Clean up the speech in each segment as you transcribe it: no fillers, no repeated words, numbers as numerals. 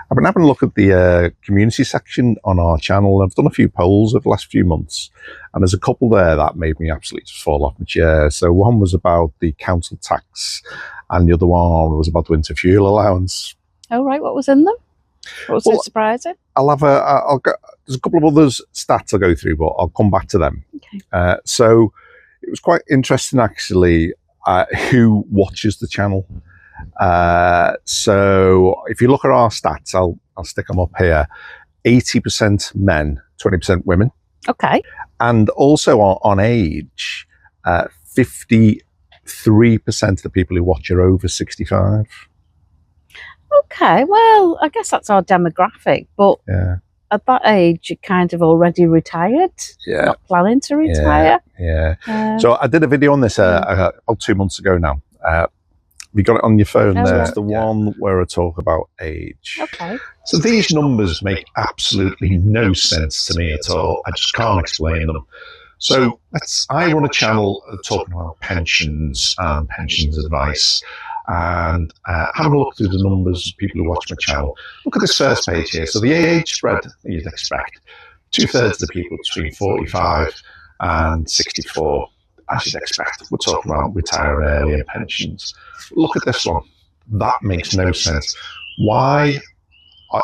I've been having a look at the community section on our channel. I've done a few polls over the last few months, and there's a couple there that made me absolutely just fall off my chair. So one was about the council tax, and the other one was about the winter fuel allowance. Oh, right. What was in them? What was so surprising? There's a couple of others stats I'll go through, but I'll come back to them. Okay. So it was quite interesting, actually, who watches the channel. So if you look at our stats, I'll stick them up here. 80% men, 20% women. Okay. And also on age, 53% of the people who watch are over 65. Okay, well, I guess that's our demographic, but at that age, you're kind of already retired. Yeah. Not planning to retire. Yeah. So I did a video on this about 2 months ago now. You got it on your phone there. It's the one where I talk about age. Okay. So these numbers make absolutely no sense to me at all. I just can't explain them. So I run a channel talking about pensions and pensions advice, and having a look through the numbers of people who watch my channel. Look at this first page here. So the age spread you'd expect. 2/3 of the people between 45 and 64. As you'd expect, we're talking about retiring early and pensions. Look at this one. That makes no sense. Why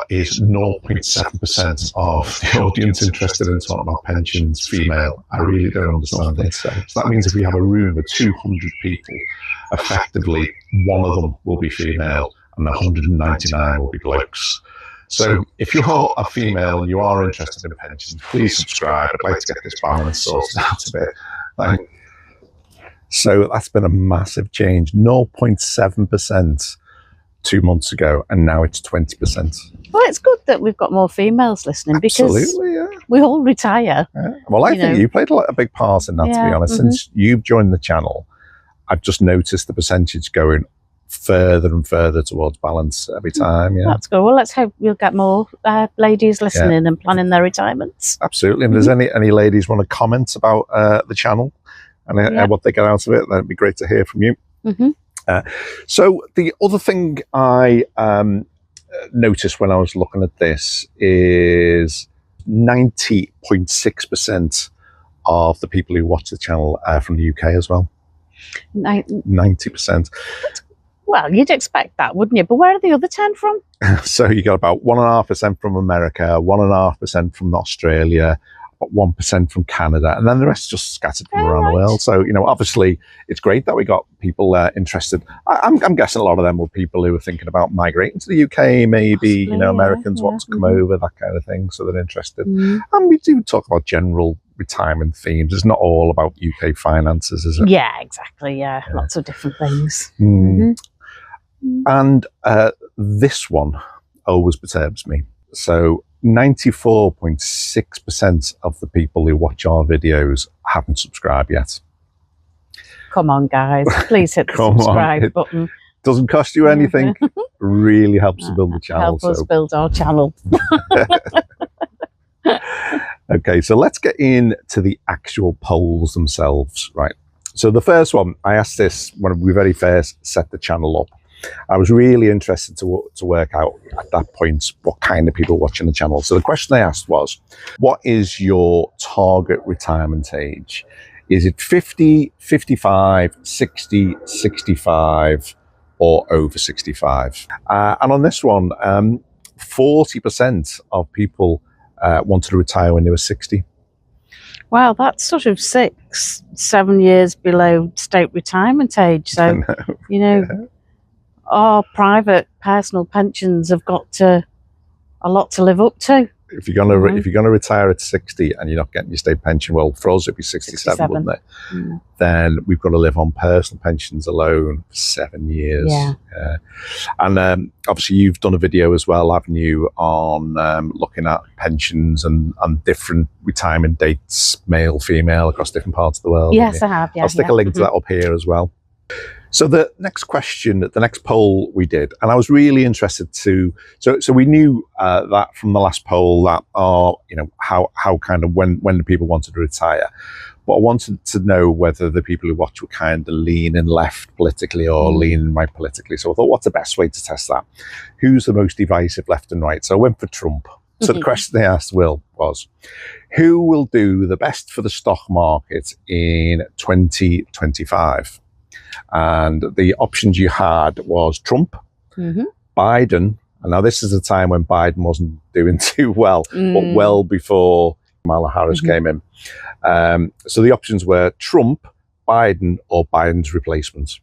is 0.7% of the audience interested in talking about pensions female? I really don't understand it. So that means if we have a room of 200 people, effectively one of them will be female and 199 will be blokes. So if you're a female and you are interested in pensions, please subscribe. I'd like to get this balance sorted out a bit. So that's been a massive change. 0.7% 2 months ago, and now it's 20%. Well, it's good that we've got more females listening because we all retire. Yeah. Well, I think you played a big part in that, to be honest. Since you've joined the channel, I've just noticed the percentage going further and further towards balance every time. Yeah, that's good. Well, let's hope we'll get more ladies listening and planning their retirements. Absolutely. And if there's any ladies want to comment about the channel and what they get out of it, that'd be great to hear from you. So the other thing I noticed when I was looking at this is 90.6% of the people who watch the channel are from the UK as well. 90%. Well, you'd expect that, wouldn't you? But where are the other 10 from? So you got about 1.5% from America, 1.5% from Australia, 1% from Canada, and then the rest just scattered from around the world. So, obviously it's great that we got people interested. I'm guessing a lot of them were people who were thinking about migrating to the UK, maybe, Americans want to come over, that kind of thing. So they're interested. And we do talk about general retirement themes. It's not all about UK finances, is it? Yeah, exactly. Yeah. Lots of different things. And this one always perturbs me. So 94.6% of the people who watch our videos haven't subscribed yet. Come on, guys. Please hit the subscribe button. Doesn't cost you anything. Really helps to build the channel. Help us build our channel. Okay, so let's get into the actual polls themselves, right? So the first one, I asked this when we very first set the channel up. I was really interested to work out at that point what kind of people watching the channel. So the question I asked was, what is your target retirement age? Is it 50, 55, 60, 65, or over 65? And on this one, 40% of people wanted to retire when they were 60. Wow, that's sort of 6-7 years below state retirement age. So, our private personal pensions have got a lot to live up to. If you're gonna retire at 60 and you're not getting your state pension, well, for us it'd be 67, wouldn't it? Then we've got to live on personal pensions alone for 7 years. And obviously you've done a video as well, haven't you, on looking at pensions and different retirement dates, male, female, across different parts of the world. Yes, I have. Yeah, I'll stick a link to that up here as well. So the next question, the next poll we did, and I was really interested to. So we knew that from the last poll that how kind of when do people wanted to retire, but I wanted to know whether the people who watch were kind of leaning left politically or leaning right politically. So I thought, what's the best way to test that? Who's the most divisive left and right? So I went for Trump. So the question they asked Will was, who will do the best for the stock market in 2025? And the options you had was Trump, Biden, and now this is a time when Biden wasn't doing too well, but well before Kamala Harris came in. So the options were Trump, Biden, or Biden's replacement.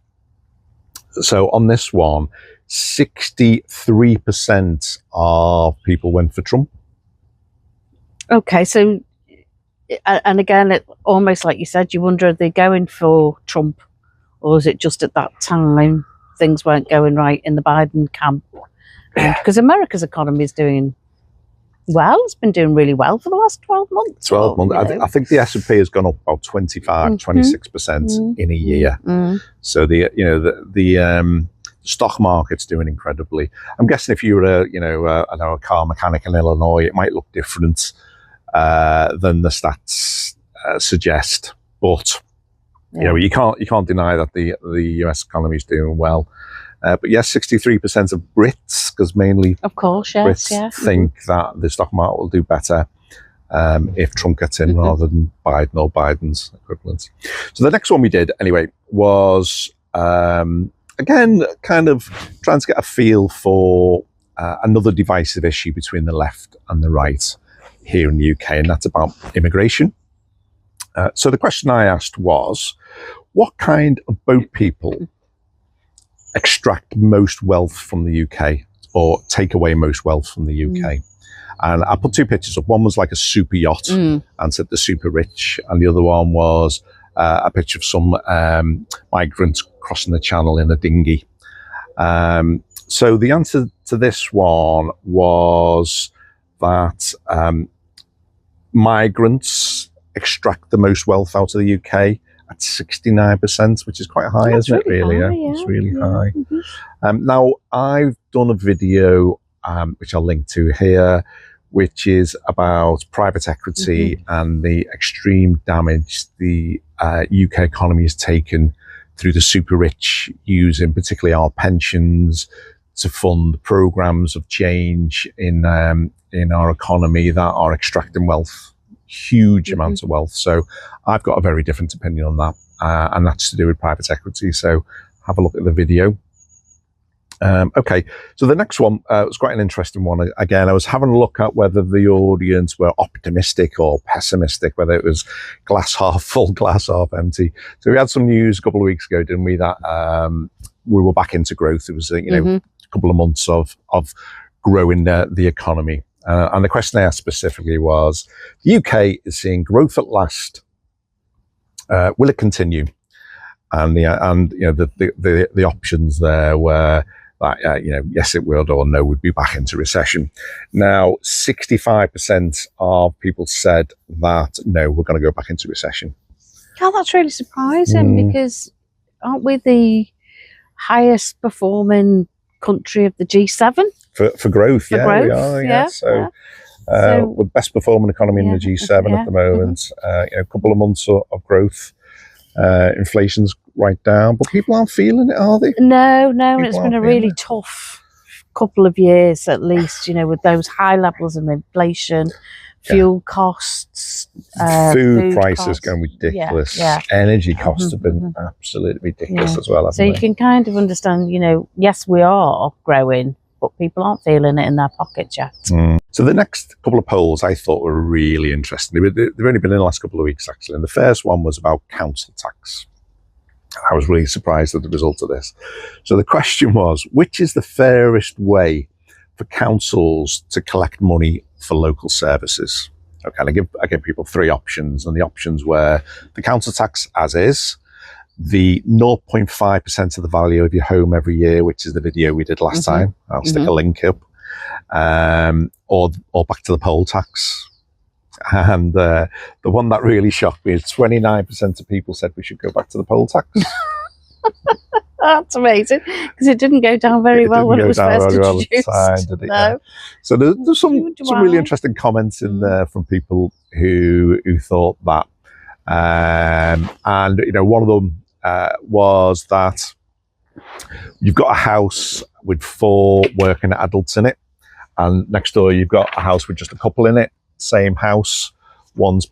So on this one, 63% of people went for Trump. Okay, so, and again, it, almost like you said, you wonder, are they going for Trump, or is it just at that time things weren't going right in the Biden camp? Because America's economy is doing well. It's been doing really well for the last 12 months. 12 months. I think the S&P has gone up about 26% in a year. So the stock market's doing incredibly. I'm guessing if you were a car mechanic in Illinois, it might look different than the stats suggest. But you can't deny that the US economy is doing well. But yes, 63% of Brits, because mainly of course, yes, Brits think that the stock market will do better if Trump gets in rather than Biden or Biden's equivalent. So the next one we did anyway was again kind of trying to get a feel for another divisive issue between the left and the right here in the UK, and that's about immigration. So the question I asked was, what kind of boat people extract most wealth from the UK or take away most wealth from the UK? And I put two pictures up. One was like a super yacht and said the super rich, and the other one was a picture of some migrants crossing the channel in a dinghy. So the answer to this one was that migrants extract the most wealth out of the UK at 69%, which is quite high, isn't it? Really, high, It's really high. Now, I've done a video, which I'll link to here, which is about private equity and the extreme damage the UK economy has taken through the super rich using particularly our pensions to fund programs of change in our economy that are extracting wealth, huge amounts of wealth. So I've got a very different opinion on that, and that's to do with private equity. So have a look at the video. Okay, so the next one was quite an interesting one. Again, I was having a look at whether the audience were optimistic or pessimistic, whether it was glass half full, glass half empty. So we had some news a couple of weeks ago, didn't we, that we were back into growth. It was a couple of months of growing the economy. And the question I asked specifically was, the UK is seeing growth at last. Will it continue? And the options there were that yes it would, or no, we'd be back into recession. Now 65% of people said that no, we're going to go back into recession. God, that's really surprising because aren't we the highest performing country of the G7? For growth, we are. Yeah. So we're best performing economy in the G7 at the moment. A couple of months of growth. Inflation's right down, but people aren't feeling it, are they? No, and it's been a really tough couple of years at least, with those high levels of inflation, fuel costs, food prices going ridiculous. Energy costs have been absolutely ridiculous as well. So you can kind of understand, yes, we are growing, but people aren't feeling it in their pockets yet. So the next couple of polls I thought were really interesting. They've only been in the last couple of weeks, actually. And the first one was about council tax. I was really surprised at the result of this. So the question was, which is the fairest way for councils to collect money for local services? Okay, and I give people three options. And the options were the council tax as is, the 0.5% of the value of your home every year, which is the video we did last time. I'll stick a link up. Or back to the poll tax. And the one that really shocked me is 29% of people said we should go back to the poll tax. That's amazing, because it didn't go down very well when it was first introduced. No. So there's some really Wow. interesting comments in there from people who thought that, and you know, one of them was that you've got a house with 4 working adults in it, and next door you've got a house with just a couple in it. Same house, one's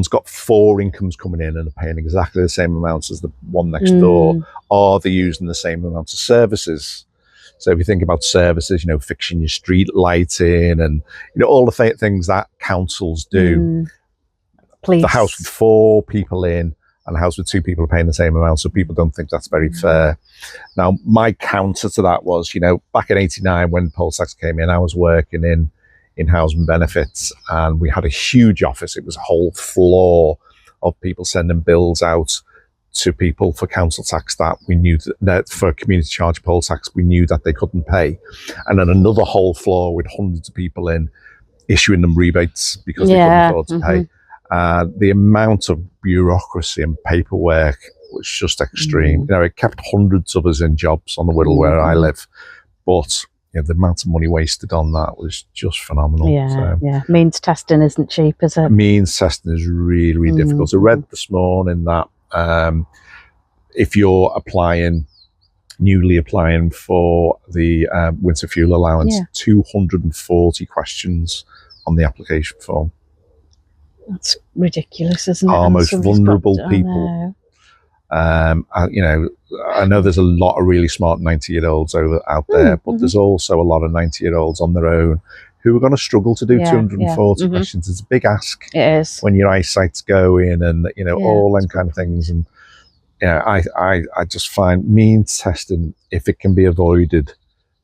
got 4 incomes coming in and are paying exactly the same amounts as the one next door, or they're using the same amount of services. So if you think about services, you know, fixing your street lighting and, you know, all the things that councils do. Please. The house with 4 people in and a house with 2 people are paying the same amount, so people don't think that's very fair. Now, my counter to that was, you know, back in '89 when poll tax came in, I was working in housing benefits, and we had a huge office. It was a whole floor of people sending bills out to people for council tax that we knew that for community charge poll tax we knew that they couldn't pay, and then another whole floor with hundreds of people in issuing them rebates because they couldn't afford to pay. The amount of bureaucracy and paperwork was just extreme. You know, it kept hundreds of us in jobs on the Whittle where I live, but you know, the amount of money wasted on that was just phenomenal. Means testing isn't cheap, is it? Means testing is really, really difficult. I read this morning that if you're newly applying for the winter fuel allowance, 240 questions on the application form. That's ridiculous, isn't it? Our most vulnerable people. You know, I know there's a lot of really smart 90-year-olds out there, but there's also a lot of 90-year-olds on their own who are going to struggle to do 240 questions. It's a big ask. It is. When your eyesight's going and, you know, all them kind of things. And, you know, I just find means testing, if it can be avoided,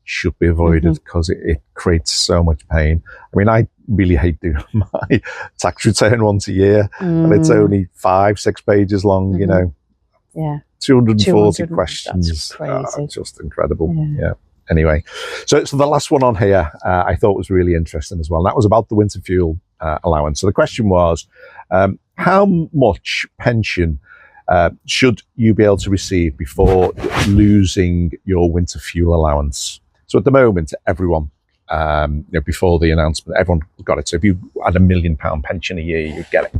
should be avoided because it creates so much pain. I mean, I really hate doing my tax return once a year, and it's only 5-6 pages long, you know. 240 questions. That's crazy. Just incredible. Anyway, so the last one on here I thought was really interesting as well. And that was about the winter fuel allowance. So the question was, how much pension should you be able to receive before losing your winter fuel allowance? So at the moment, everyone, you know, before the announcement, everyone got it. So if you had £1 million pension a year, you'd get it.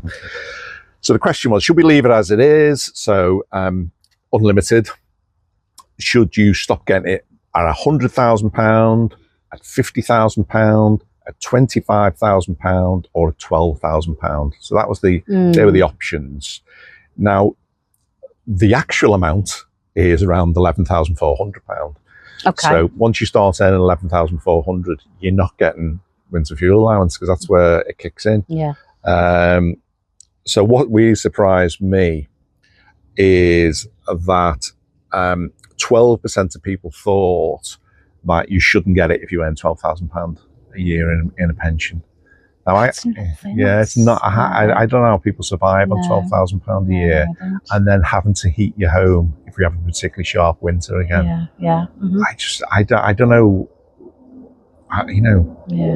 So the question was, should we leave it as it is? So unlimited. Should you stop getting it at £100,000, at £50,000, at £25,000, or at £12,000? So that was they were the options. Now, the actual amount is around £11,400. Okay. So once you start earning £11,400, you're not getting winter fuel allowance because that's where it kicks in. So what really surprised me is that 12% of people thought that you shouldn't get it if you earn £12,000 a year in a pension. Now, it's not. I don't know how people survive on £12,000 a year and then having to heat your home if you have a particularly sharp winter again. I don't know. You know,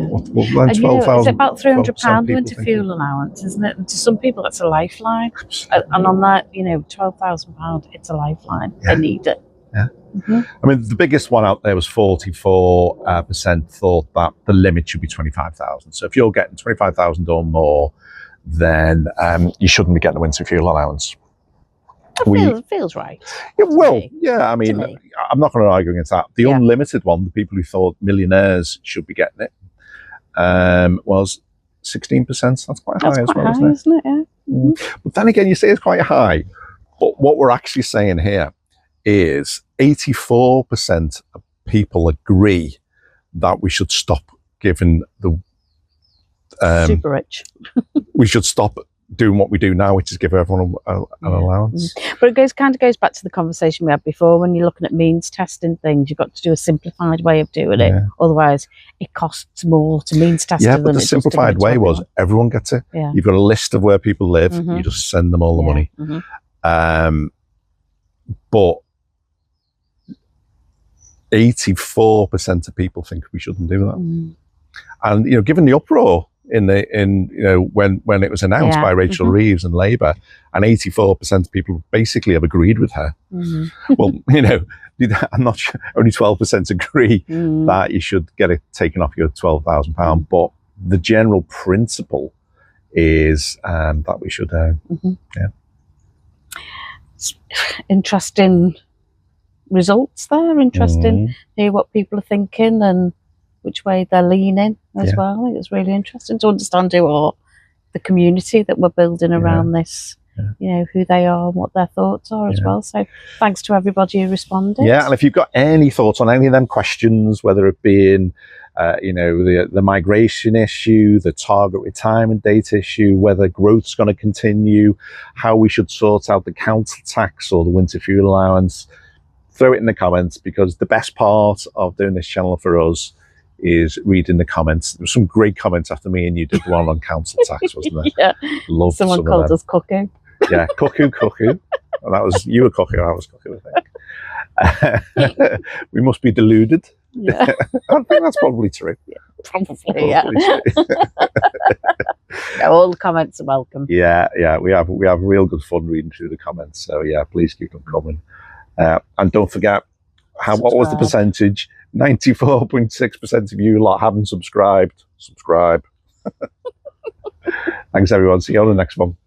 what 12,000. It's about £300 winter fuel allowance, isn't it? And to some people, that's a lifeline. And on that, you know, £12,000, it's a lifeline. They need it. I mean, the biggest one out there was 44% thought that the limit should be 25,000. So if you're getting 25,000 or more, then you shouldn't be getting a winter fuel allowance. Feels right. I mean, I'm not going to argue against that. The unlimited one, the people who thought millionaires should be getting it, was 16%. That's quite high as well, isn't it? But then again, you say it's quite high. But what we're actually saying here is 84% of people agree that we should stop giving the super rich. We should stop doing what we do now, which is give everyone an allowance. But it kind of goes back to the conversation we had before. When you're looking at means testing things, you've got to do a simplified way of doing it. Otherwise, it costs more to means test. But the simplified way was everyone gets it. You've got a list of where people live. You just send them all the money. But 84% of people think we shouldn't do that. And, you know, given the uproar in when it was announced Yeah. by Rachel Reeves and Labour, and 84% of people basically have agreed with her. Well, I'm not sure, only 12% agree that you should get it taken off your £12,000, but the general principle is that we should. Interesting results there. Interesting to hear what people are thinking and which way they're leaning as well. I think it's really interesting to understand who are the community that we're building around this. Who they are and what their thoughts are as well. So thanks to everybody who responded. Yeah, and if you've got any thoughts on any of them questions, whether it be in the migration issue, the target retirement date issue, whether growth's going to continue, how we should sort out the council tax or the winter fuel allowance, throw it in the comments, because the best part of doing this channel for us is reading the comments. There were some great comments after me and you did one on council tax, wasn't there? Loved someone called us cuckoo. Yeah, cuckoo. And that was, you were cuckoo, I was cuckoo, I think. We must be deluded. Yeah. I think that's probably true. Probably, yeah. All the comments are welcome. Yeah, we have real good fun reading through the comments. So yeah, please keep them coming. And don't forget, what was the percentage? 94.6% of you lot haven't subscribed. Subscribe. Thanks everyone. See you on the next one.